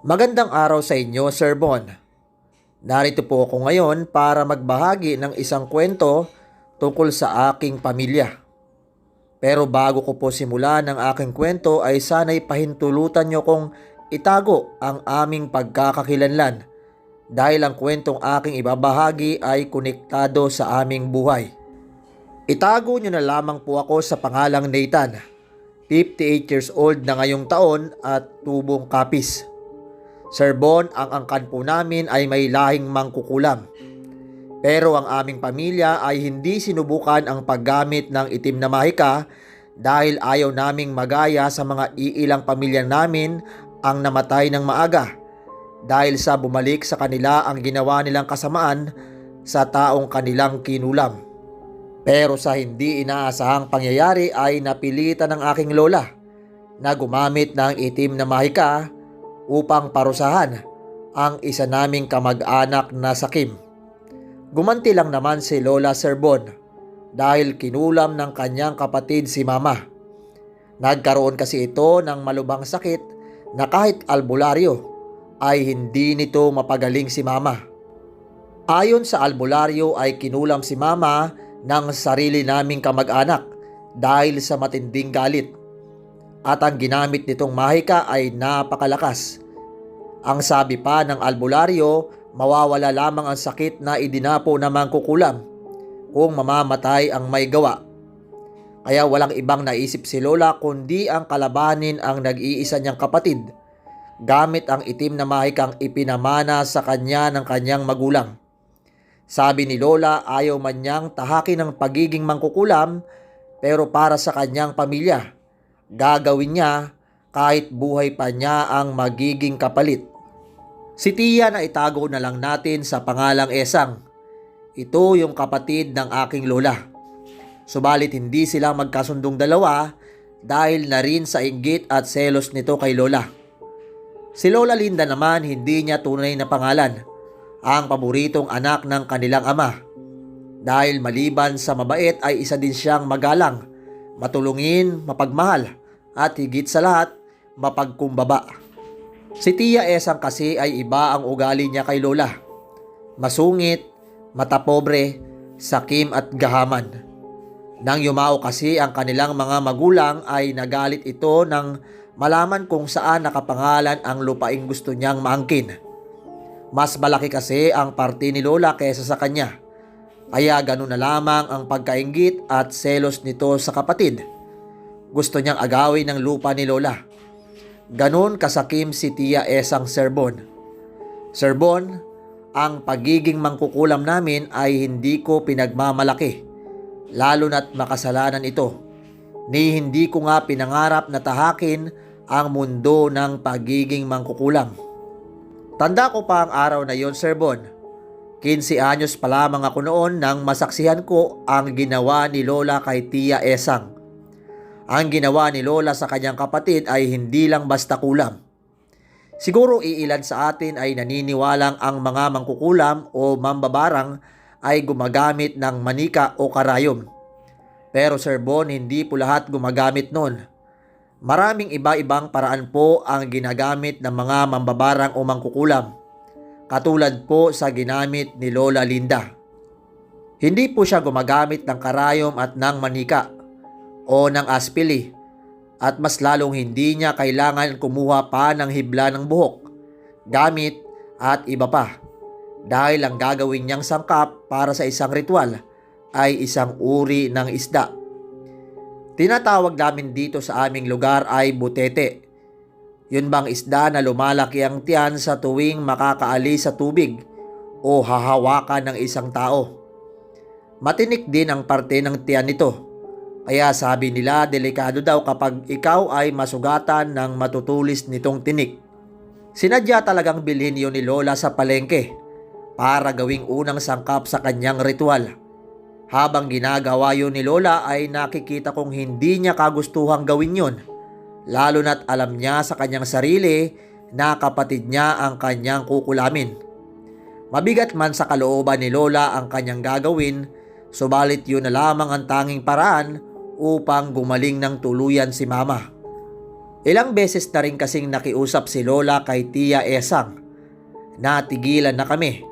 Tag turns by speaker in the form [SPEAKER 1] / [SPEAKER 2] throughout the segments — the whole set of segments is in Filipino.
[SPEAKER 1] Magandang araw sa inyo, Sir Bon. Narito po ako ngayon para magbahagi ng isang kwento tungkol sa aking pamilya. Pero bago ko po simulan ang aking kwento ay sana'y pahintulutan nyo kong itago ang aming pagkakakilanlan dahil ang kwentong aking ibabahagi ay konektado sa aming buhay. Itago nyo na lamang po ako sa pangalang Nathan, 58 years old na ngayong taon at tubong kapis. Sir Bon, ang angkan po namin ay may lahing mangkukulam. Pero ang aming pamilya ay hindi sinubukan ang paggamit ng itim na mahika dahil ayaw naming magaya sa mga iilang pamilya namin ang namatay ng maaga dahil sa bumalik sa kanila ang ginawa nilang kasamaan sa taong kanilang kinulam. Pero sa hindi inaasahang pangyayari ay napilitan ng aking lola na gumamit ng itim na mahika upang parusahan ang isa naming kamag-anak na sakim. Gumanti lang naman si Lola Sir Bon dahil kinulam ng kanyang kapatid si Mama. Nagkaroon kasi ito ng malubhang sakit na kahit albularyo ay hindi nito mapagaling si Mama. Ayon sa albularyo ay kinulam si Mama ng sarili naming kamag-anak dahil sa matinding galit. At ang ginamit nitong mahika ay napakalakas. Ang sabi pa ng albularyo, mawawala lamang ang sakit na idinapo na mangkukulam kung mamamatay ang may gawa. Kaya walang ibang naisip si Lola kundi ang kalabanin ang nag-iisa niyang kapatid gamit ang itim na mahikang ipinamana sa kanya ng kanyang magulang. Sabi ni Lola ayaw man niyang tahakin ang pagiging mangkukulam pero para sa kanyang pamilya. Gagawin niya kahit buhay pa niya ang magiging kapalit. Si Tia na itago na lang natin sa pangalang Esang. Ito yung kapatid ng aking lola. Subalit hindi sila magkasundong dalawa dahil na rin sa inggit at selos nito kay Lola. Si Lola Linda naman hindi niya tunay na pangalan, ang paboritong anak ng kanilang ama. Dahil maliban sa mabait ay isa din siyang magalang, matulungin, mapagmahal, at higit sa lahat, mapagkumbaba. Si Tia Esang kasi ay iba ang ugali niya kay Lola. Masungit, matapobre, sakim at gahaman. Nang yumao kasi ang kanilang mga magulang ay nagalit ito nang malaman kung saan nakapangalan ang lupaing gusto niyang maangkin. Mas malaki kasi ang parte ni Lola kaysa sa kanya. Kaya ganun na lamang ang pagkainggit at selos nito sa kapatid. Gusto niyang agawin ng lupa ni Lola. Ganun kasakim si Tia Esang Sir Bon. Sir Bon, ang pagiging mangkukulam namin ay hindi ko pinagmamalaki, lalo na't makasalanan ito. Ni hindi ko nga pinangarap na tahakin ang mundo ng pagiging mangkukulam. Tanda ko pa ang araw na yon, Sir Bon. 15 anyos pa lamang ako noon nang masaksihan ko ang ginawa ni Lola kay Tia Esang. Ang ginawa ni Lola sa kanyang kapatid ay hindi lang basta kulam. Siguro iilan sa atin ay naniniwalang ang mga mangkukulam o mambabarang ay gumagamit ng manika o karayom. Pero Sir Bon, hindi po lahat gumagamit nun. Maraming iba-ibang paraan po ang ginagamit ng mga mambabarang o mangkukulam. Katulad po sa ginamit ni Lola Linda. Hindi po siya gumagamit ng karayom at ng manika o ng aspili at mas lalong hindi niya kailangan kumuha pa ng hibla ng buhok, gamit at iba pa dahil ang gagawin niyang sangkap para sa isang ritual ay isang uri ng isda. Tinatawag namin dito sa aming lugar ay butete. Yun bang isda na lumalaki ang tiyan sa tuwing makakaalis sa tubig o hahawakan ng isang tao. Matinik din ang parte ng tiyan nito. Kaya sabi nila delikado daw kapag ikaw ay masugatan ng matutulis nitong tinik. Sinadya talagang bilhin yun ni Lola sa palengke para gawing unang sangkap sa kanyang ritual. Habang ginagawa yun ni Lola ay nakikita kong hindi niya kagustuhang gawin yun. Lalo na't alam niya sa kanyang sarili na kapatid niya ang kanyang kukulamin. Mabigat man sa kalooban ni Lola ang kanyang gagawin, subalit yun na lamang ang tanging paraan upang gumaling ng tuluyan si Mama. Ilang beses na rin kasing nakiusap si Lola kay Tia Esang. Natigilan na kami,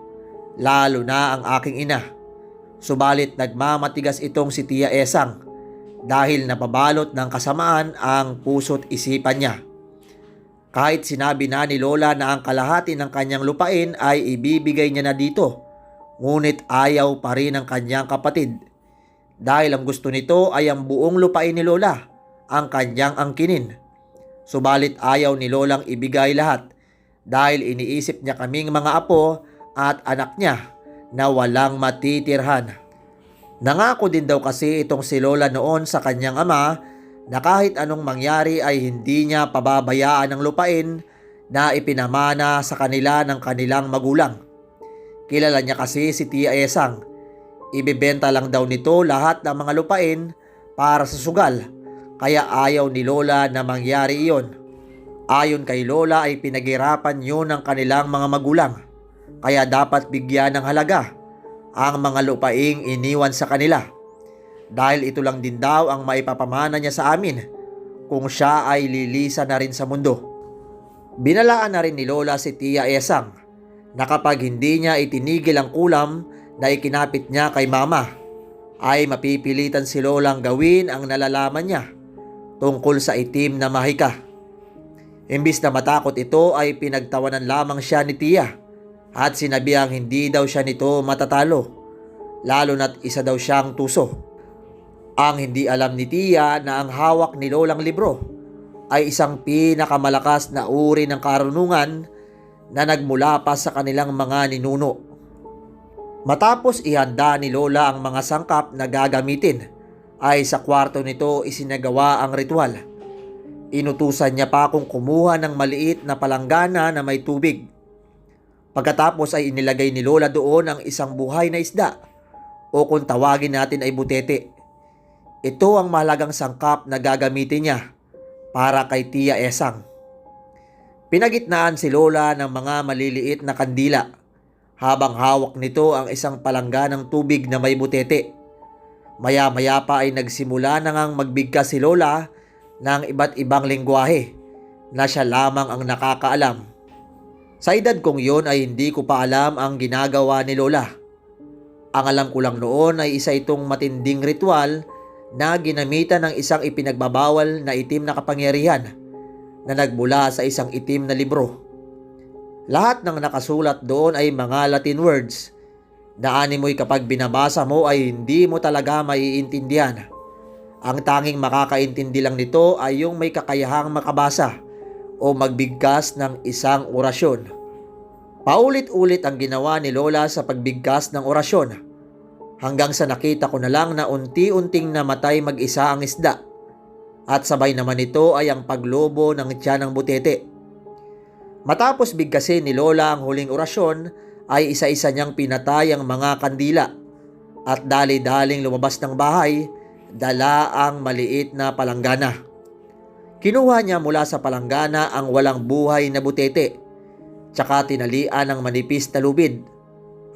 [SPEAKER 1] lalo na ang aking ina. Subalit nagmamatigas itong si Tia Esang dahil napabalot ng kasamaan ang puso't isipan niya. Kahit sinabi na ni Lola na ang kalahati ng kanyang lupain ay ibibigay niya na dito, ngunit ayaw pa rin ng kanyang kapatid. Dahil ang gusto nito ay ang buong lupain ni Lola, ang kanyang angkinin. Subalit ayaw ni Lolang ibigay lahat dahil iniisip niya kaming mga apo at anak niya na walang matitirhan. Nangako din daw kasi itong si Lola noon sa kanyang ama na kahit anong mangyari ay hindi niya pababayaan ang lupain na ipinamana sa kanila ng kanilang magulang. Kilala niya kasi si Tia Esang. Ibebenta lang daw nito lahat ng mga lupain para sa sugal, kaya ayaw ni Lola na mangyari iyon. Ayon kay Lola ay pinaghirapan yun ng kanilang mga magulang, kaya dapat bigyan ng halaga ang mga lupaing iniwan sa kanila. Dahil ito lang din daw ang maipapamana niya sa amin kung siya ay lilisa na rin sa mundo. Binalaan na rin ni Lola si Tia Esang na kapag hindi niya itinigil ang kulam na ikinapit niya kay mama, ay mapipilitan si Lolang gawin ang nalalaman niya tungkol sa itim na mahika. Imbis na matakot ito ay pinagtawanan lamang siya ni Tia at sinabihang hindi daw siya nito matatalo, lalo na't isa daw siyang tuso. Ang hindi alam ni Tia na ang hawak ni Lolang libro ay isang pinakamalakas na uri ng karunungan na nagmula pa sa kanilang mga ninuno. Matapos ihanda ni Lola ang mga sangkap na gagamitin, ay sa kwarto nito isinagawa ang ritual. Inutusan niya pa akong kumuha ng maliit na palanggana na may tubig. Pagkatapos ay inilagay ni Lola doon ang isang buhay na isda, o kung tawagin natin ay butete. Ito ang mahalagang sangkap na gagamitin niya para kay Tia Esang. Pinagitnaan si Lola ng mga maliliit na kandila habang hawak nito ang isang palangganang tubig na may butete. Maya-maya pa ay nagsimula na ngang magbigkas si Lola ng iba't ibang lengguwahe na siya lamang ang nakakaalam. Sa edad kong yon ay hindi ko pa alam ang ginagawa ni Lola. Ang alam ko lang noon ay isa itong matinding ritual na ginamitan ng isang ipinagbabawal na itim na kapangyarihan na nagmula sa isang itim na libro. Lahat ng nakasulat doon ay mga Latin words na animoy kapag binabasa mo ay hindi mo talaga maiintindihan. Ang tanging makakaintindi lang nito ay yung may kakayahang makabasa o magbigkas ng isang orasyon. Paulit-ulit ang ginawa ni Lola sa pagbigkas ng orasyon hanggang sa nakita ko na lang na unti-unting namatay mag-isa ang isda at sabay naman ito ay ang paglobo ng tiyan ng butete. Matapos bigkasin ni Lola ang huling orasyon ay isa-isa niyang pinatay ang mga kandila at dali-daling lumabas ng bahay, dala ang maliit na palanggana. Kinuha niya mula sa palanggana ang walang buhay na butete, tsaka tinalian ng manipis na lubid,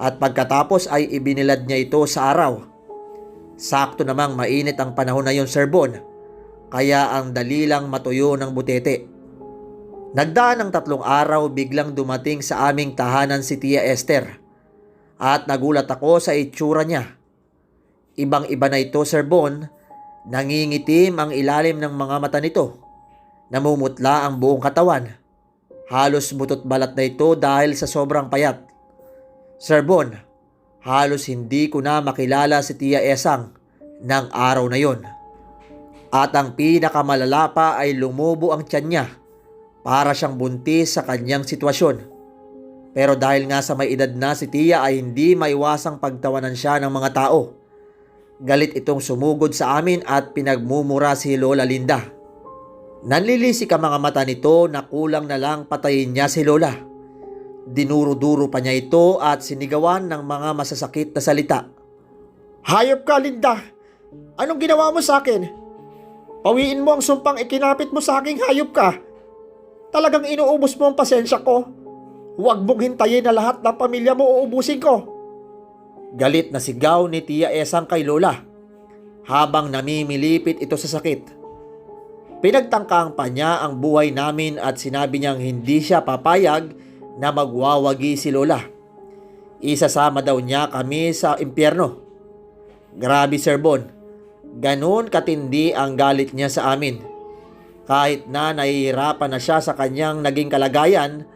[SPEAKER 1] at pagkatapos ay ibinilad niya ito sa araw. Sakto namang mainit ang panahon na yon, Sir Bon, kaya ang dali lang matuyo ng butete. Nagdaan ng 3 araw, biglang dumating sa aming tahanan si Tia Esther at nagulat ako sa itsura niya. Ibang-iba na ito, Sir Bon. Nangingitim ang ilalim ng mga mata nito. Namumutla ang buong katawan. Halos butot balat na ito dahil sa sobrang payat. Sir Bon, halos hindi ko na makilala si Tia Esang ng araw na yon. At ang pinakamalala pa ay lumubo ang tiyan niya. Para siyang buntis sa kanyang sitwasyon. Pero dahil nga sa may edad na si Tia ay hindi maiwasang pagtawanan siya ng mga tao. Galit itong sumugod sa amin at pinagmumura si Lola Linda. Nanlilisik ang mga mata nito na kulang na lang patayin niya si Lola. Dinuro-duro pa niya ito at sinigawan ng mga masasakit na salita. Hayop ka, Linda! Anong ginawa mo sa akin? Pawiin mo ang sumpang ikinapit mo sa aking hayop ka! Talagang inuubos mo ang pasensya ko. Huwag mong hintayin na lahat ng pamilya mo uubusin ko. Galit na sigaw ni Tia Esang kay Lola habang namimilipit ito sa sakit. Pinagtangkang pa niya ang buhay namin at sinabi niyang hindi siya papayag na magwawagi si Lola. Isasama daw niya kami sa impyerno. Grabe, Sir Bon. Ganun katindi ang galit niya sa amin. Kahit na nahihirapan na siya sa kanyang naging kalagayan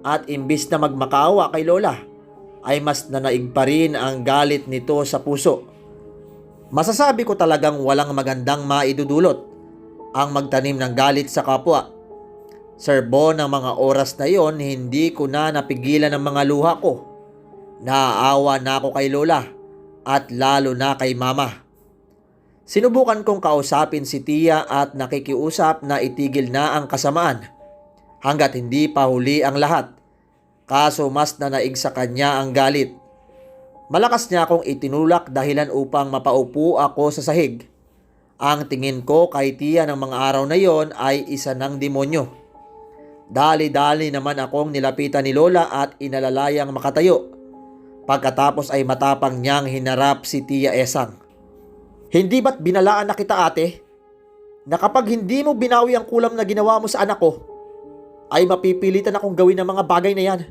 [SPEAKER 1] at imbis na magmakaawa kay Lola, ay mas nanaig pa rin ang galit nito sa puso. Masasabi ko talagang walang magandang maidudulot ang magtanim ng galit sa kapwa. Sir Bon, ng mga oras na yon, hindi ko na napigilan ang mga luha ko. Naaawa na ako kay Lola at lalo na kay Mama. Sinubukan kong kausapin si Tia at nakikiusap na itigil na ang kasamaan hanggat hindi pa huli ang lahat. Kaso mas nanaig sa kanya ang galit. Malakas niya akong itinulak dahilan upang mapaupo ako sa sahig. Ang tingin ko kay Tia ng mga araw na yon ay isa ng demonyo. Dali-dali naman akong nilapitan ni Lola at inalalayang makatayo. Pagkatapos ay matapang niyang hinarap si Tia Esang. Hindi ba't binalaan na kita, ate? Na kapag hindi mo binawi ang kulam na ginawa mo sa anak ko, ay mapipilitan akong gawin ang mga bagay na yan.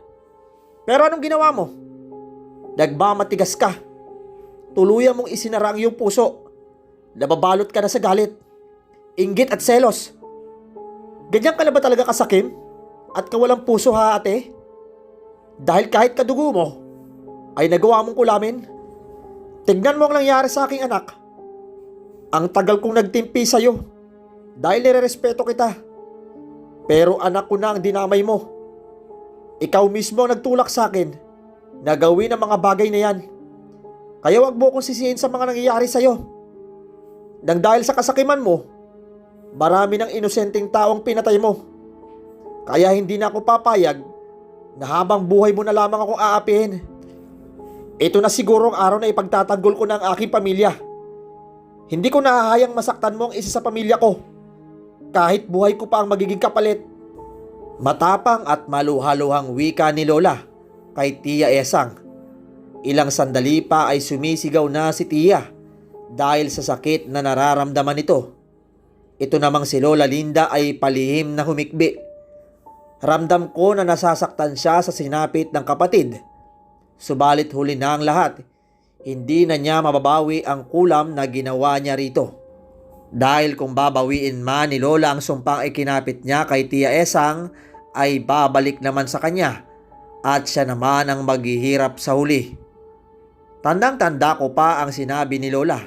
[SPEAKER 1] Pero anong ginawa mo? Nagmamatigas ka. Tuluyan mong isinara ang iyong puso. Nababalot ka na sa galit, inggit at selos. Ganyan ka na ba talaga kasakim? At kawalang puso, ha, ate? Dahil kahit kadugo mo ay nagawa mong kulamin. Tignan mo ang nangyari sa aking anak. Ang tagal kong nagtimpi sa'yo dahil nirerespeto kita. Pero anak ko na ang dinamay mo. Ikaw mismo ang nagtulak sa akin na gawin ang mga bagay na yan. Kaya wag mo akong sisihin sa mga nangyayari sa'yo. Nang dahil sa kasakiman mo, marami ng inosenteng taong pinatay mo. Kaya hindi na ako papayag na habang buhay mo na lamang akong aapihin. Ito na siguro ang araw na ipagtatanggol ko ng aking pamilya. Hindi ko nahahayang masaktan mo ang isa sa pamilya ko, kahit buhay ko pa ang magiging kapalit. Matapang at maluhaluhang wika ni Lola kay Tia Esang. Ilang sandali pa ay sumisigaw na si Tia dahil sa sakit na nararamdaman nito. Ito namang si Lola Linda ay palihim na humikbi. Ramdam ko na nasasaktan siya sa sinapit ng kapatid. Subalit huli na ang lahat. Hindi na niya mababawi ang kulam na ginawa niya rito. Dahil kung babawiin man ni Lola ang sumpang ikinapit niya kay Tia Esang, ay babalik naman sa kanya at siya naman ang maghihirap sa huli. Tandang-tanda ko pa ang sinabi ni Lola.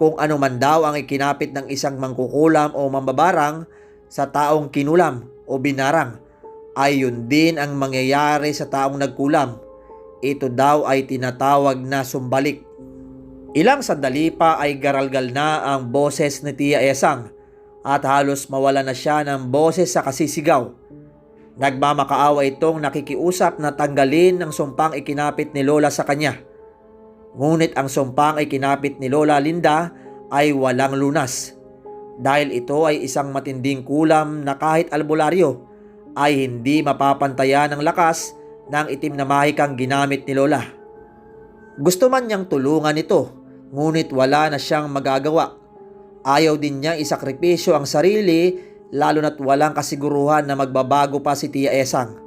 [SPEAKER 1] Kung ano man daw ang ikinapit ng isang mangkukulam o mambabarang sa taong kinulam o binarang, ay yun din ang mangyayari sa taong nagkulam. Ito daw ay tinatawag na sumbalik. Ilang sandali pa ay garalgal na ang boses ni Tia Esang at halos mawala na siya ng boses sa kasisigaw. Nagmamakaawa itong nakikiusap na tanggalin ang sumpang ikinapit ni Lola sa kanya. Ngunit ang sumpang ikinapit ni Lola Linda ay walang lunas. Dahil ito ay isang matinding kulam na kahit albularyo ay hindi mapapantayan ng lakas ng itim na mahikang ginamit ni Lola. Gusto man niyang tulungan ito, ngunit wala na siyang magagawa. Ayaw din niyang isakripisyo ang sarili, lalo na't walang kasiguruhan na magbabago pa si Tia Esang.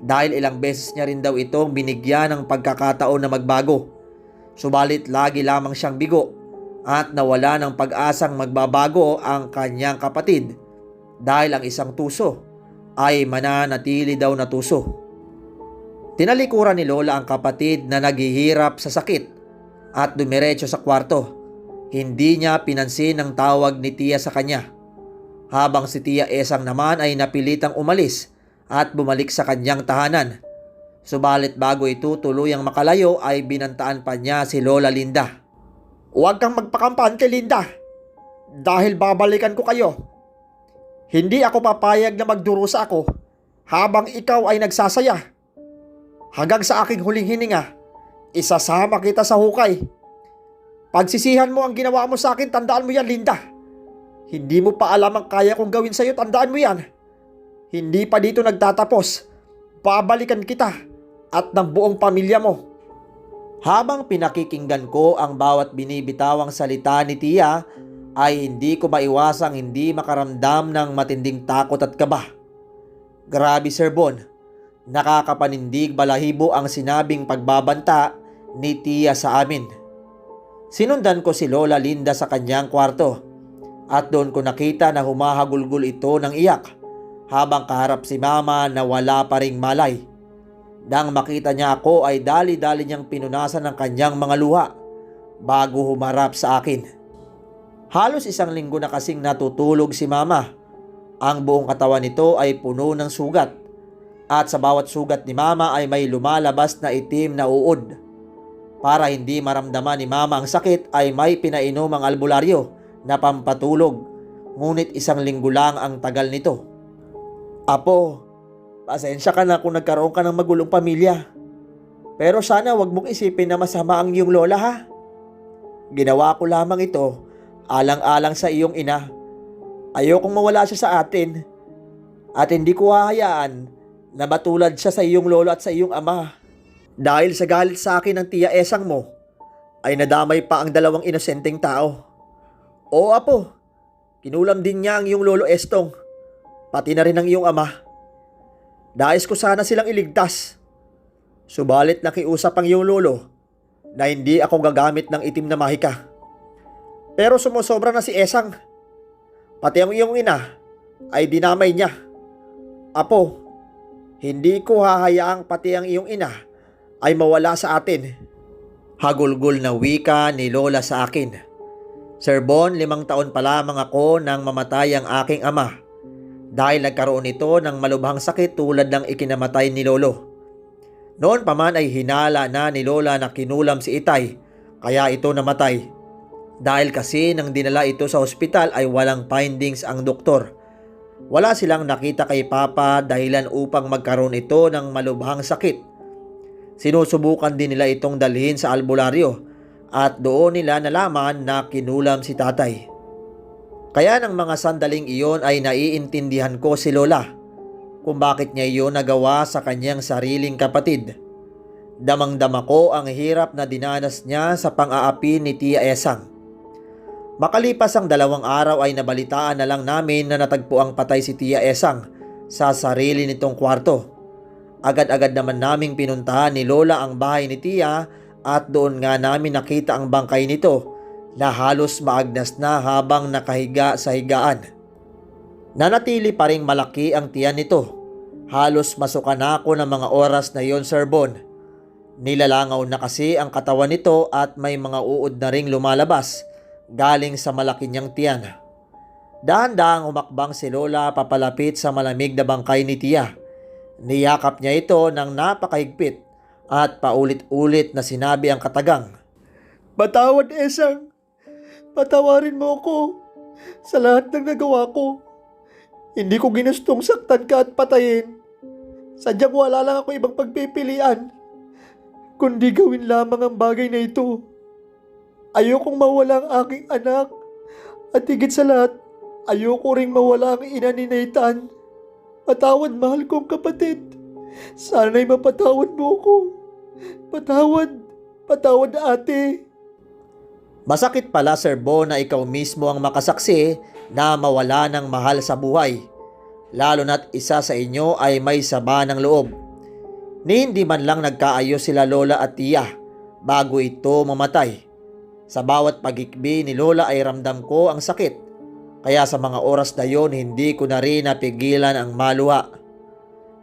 [SPEAKER 1] Dahil ilang beses niya rin daw itong binigyan ng pagkakataon na magbago. Subalit lagi lamang siyang bigo at nawala ng pag-asang magbabago ang kanyang kapatid dahil ang isang tuso ay mananatili daw na tuso. Tinalikuran ni Lola ang kapatid na naghihirap sa sakit at dumiretso sa kwarto. Hindi niya pinansin ang tawag ni Tia sa kanya. Habang si Tia Esang naman ay napilitang umalis at bumalik sa kanyang tahanan. Subalit bago ito tuluyang makalayo ay binantaan pa niya si Lola Linda. Huwag kang magpakampante, Linda, dahil babalikan ko kayo. Hindi ako papayag na magdurusa ako habang ikaw ay nagsasaya. Hanggang sa aking huling hininga, isasama kita sa hukay. Pagsisihan mo ang ginawa mo sa akin, tandaan mo yan, Linda. Hindi mo pa alam ang kaya kong gawin sa iyo, tandaan mo yan. Hindi pa dito nagtatapos. Babalikan kita at ng buong pamilya mo. Habang pinakikinggan ko ang bawat binibitawang salita ni Tia, ay hindi ko maiwasang hindi makaramdam ng matinding takot at kaba. Grabe Sir Bon, nakakapanindig balahibo ang sinabing pagbabanta ni Tia sa amin. Sinundan ko si Lola Linda sa kanyang kwarto at doon ko nakita na humahagulgol ito ng iyak habang kaharap si Mama na wala pa ring malay. Nang makita niya ako ay dali-dali niyang pinunasan ng kanyang mga luha bago humarap sa akin. Halos 1 linggo na kasing natutulog si Mama. Ang buong katawan nito ay puno ng sugat at sa bawat sugat ni Mama ay may lumalabas na itim na uod. Para hindi maramdaman ni Mama ang sakit ay may pinainom ang albularyo na pampatulog, ngunit 1 linggo lang ang tagal nito. Apo, pasensya ka na kung nagkaroon ka ng magulong pamilya. Pero sana wag mong isipin na masama ang iyong lola ha. Ginawa ko lamang ito alang-alang sa iyong ina. Ayokong mawala siya sa atin at hindi ko hahayaan na matulad siya sa iyong lolo at sa iyong ama. Dahil sa galit sa akin ng Tia Esang mo, ay nadamay pa ang 2 inosenteng tao. Oo apo, kinulam din niya ang iyong lolo Estong, pati na rin ang iyong ama. Nais ko sana silang iligtas. Subalit nakiusap ang iyong lolo na hindi ako gagamit ng itim na mahika. Pero sumusobra na si Esang. Pati ang iyong ina ay dinamay niya. Apo, hindi ko hahayaang pati ang iyong ina ay mawala sa atin. Hagulgol na wika ni Lola sa akin. Sir Bon, 5 taon pa lamang ako nang mamatay ang aking ama dahil nagkaroon ito ng malubhang sakit tulad ng ikinamatay ni Lolo. Noon pa man ay hinala na ni Lola na kinulam si Itay kaya ito namatay. Dahil kasi nang dinala ito sa ospital ay walang findings ang doktor. Wala silang nakita kay Papa dahilan upang magkaroon ito ng malubhang sakit. Sinusubukan din nila itong dalhin sa albularyo at doon nila nalaman na kinulam si tatay. Kaya ng mga sandaling iyon ay naiintindihan ko si Lola kung bakit niya iyon nagawa sa kanyang sariling kapatid. Damang-dama ko ang hirap na dinanas niya sa pang-aapi ni Tia Esang. Makalipas ang 2 araw ay nabalitaan na lang namin na natagpo ang patay si Tia Esang sa sarili nitong kwarto. Agad-agad naman naming pinuntahan ni Lola ang bahay ni Tia at doon nga namin nakita ang bangkay nito na halos maagnas na habang nakahiga sa higaan. Nanatili pa ring malaki ang tiyan nito. Halos masuka na ako ng mga oras na yon, Sir Bon. Nilalangaw na kasi ang katawan nito at may mga uod na ring lumalabas galing sa malaki niyang tiyan. Dahan-dahang humakbang si Lola papalapit sa malamig na bangkay ni Tia. Niyakap niya ito ng napakahigpit at paulit-ulit na sinabi ang katagang, "Patawad Esang, patawarin mo ako sa lahat ng nagawa ko. Hindi ko ginustong saktan ka at patayin. Sadyang wala lang ako ibang pagpipilian, kundi gawin lamang ang bagay na ito. Ayokong mawala ang aking anak at higit sa lahat, ayoko ring mawala ang ina ni Nathan. Patawad mahal kong kapatid. Sana'y mapatawad mo ko. Patawad ate." Masakit pala Sir Bo na ikaw mismo ang makasaksi na mawala ng mahal sa buhay. Lalo na't isa sa inyo ay may sama ng loob. Ni hindi man lang nagkaayos sila Lola at Tia bago ito mamatay. Sa bawat pagikbi ni Lola ay ramdam ko ang sakit. Kaya sa mga oras na yon hindi ko na rin napigilan ang maluha.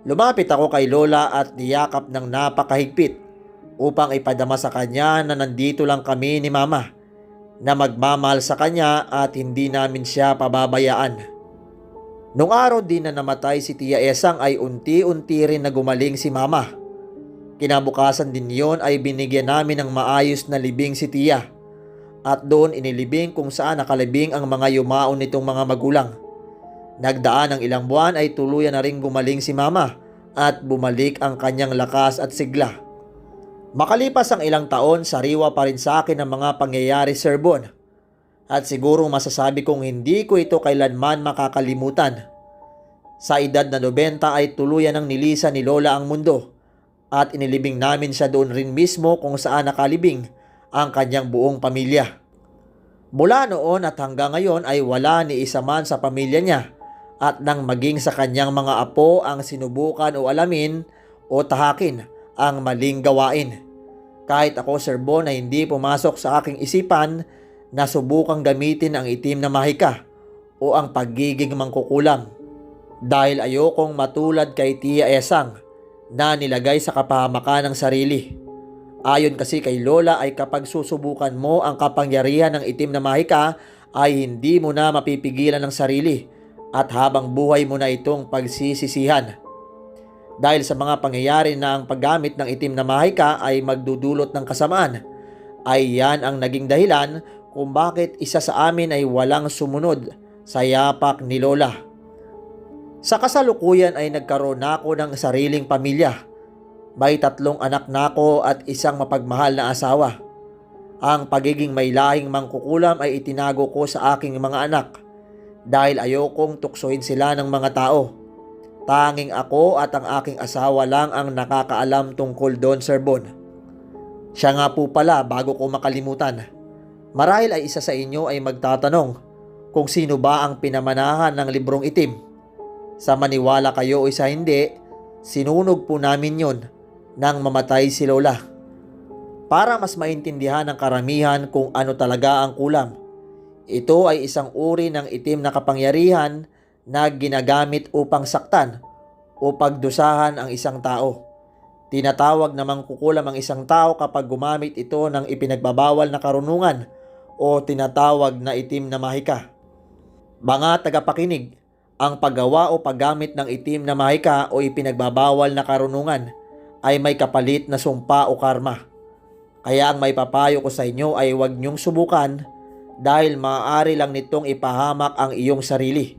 [SPEAKER 1] Lumapit ako kay Lola at niyakap ng napakahigpit upang ipadama sa kanya na nandito lang kami ni Mama, na magmamahal sa kanya at hindi namin siya pababayaan. Nung araw din na namatay si Tia Esang ay unti-unti rin na gumaling si Mama. Kinabukasan din yon ay binigyan namin ng maayos na libing si Tia. At doon inilibing kung saan nakalibing ang mga yumaon nitong mga magulang. Nagdaan ng ilang buwan ay tuluyan na rin gumaling si Mama at bumalik ang kanyang lakas at sigla. Makalipas ang ilang taon, sariwa pa rin sa akin ang mga pangyayari, Sir Bon. At siguro masasabi kong hindi ko ito kailanman makakalimutan. Sa edad na 90 ay tuluyan ng nilisan ni Lola ang mundo at inilibing namin siya doon rin mismo kung saan nakalibing ang kanyang buong pamilya. Mula noon at hanggang ngayon ay wala ni isa man sa pamilya niya at nang maging sa kanyang mga apo ang sinubukan o alamin o tahakin ang maling gawain. Kahit ako, Sir Bon, ay hindi pumasok sa aking isipan na subukang gamitin ang itim na mahika o ang pagiging mangkukulam dahil ayokong matulad kay Tia Esang na nilagay sa kapahamakan ng sarili. Ayon kasi kay Lola ay kapag susubukan mo ang kapangyarihan ng itim na mahika ay hindi mo na mapipigilan ng sarili at habang buhay mo na itong pagsisisihan. Dahil sa mga pangyayari na ang paggamit ng itim na mahika ay magdudulot ng kasamaan, ay yan ang naging dahilan kung bakit isa sa amin ay walang sumunod sa yapak ni Lola. Sa kasalukuyan ay nagkaroon na ako ng sariling pamilya. May 3 anak na ako at isang mapagmahal na asawa. Ang pagiging may lahing mangkukulam ay itinago ko sa aking mga anak dahil ayokong tuksohin sila ng mga tao. Tanging ako at ang aking asawa lang ang nakakaalam tungkol doon, Sir Bon. Siya nga po pala, bago ko makalimutan. Marahil ay isa sa inyo ay magtatanong kung sino ba ang pinamanahan ng librong itim. Sa maniwala kayo o sa hindi, sinunog po namin yon nang mamatay si Lola. Para mas maintindihan ng karamihan kung ano talaga ang kulam. Ito ay isang uri ng itim na kapangyarihan na ginagamit upang saktan o pagdusahan ang isang tao. Tinatawag na mangkukulam ang isang tao kapag gumamit ito ng ipinagbabawal na karunungan o tinatawag na itim na mahika. Mga tagapakinig, ang paggawa o paggamit ng itim na mahika o ipinagbabawal na karunungan ay may kapalit na sumpa o karma. Kaya ang may papayo ko sa inyo ay huwag niyong subukan dahil maaari lang nitong ipahamak ang iyong sarili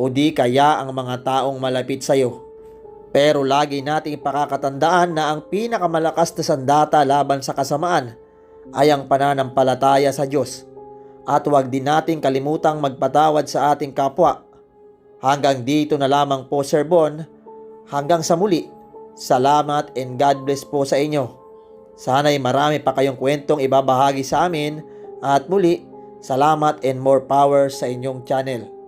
[SPEAKER 1] o di kaya ang mga taong malapit sa iyo. Pero lagi nating pakakatandaan na ang pinakamalakas na sandata laban sa kasamaan ay ang pananampalataya sa Diyos. At huwag din nating kalimutang magpatawad sa ating kapwa. Hanggang dito na lamang po, Sir Bon. Hanggang sa muli. Salamat and God bless po sa inyo. Sana'y marami pa kayong kwentong ibabahagi sa amin. At muli, salamat and more power sa inyong channel.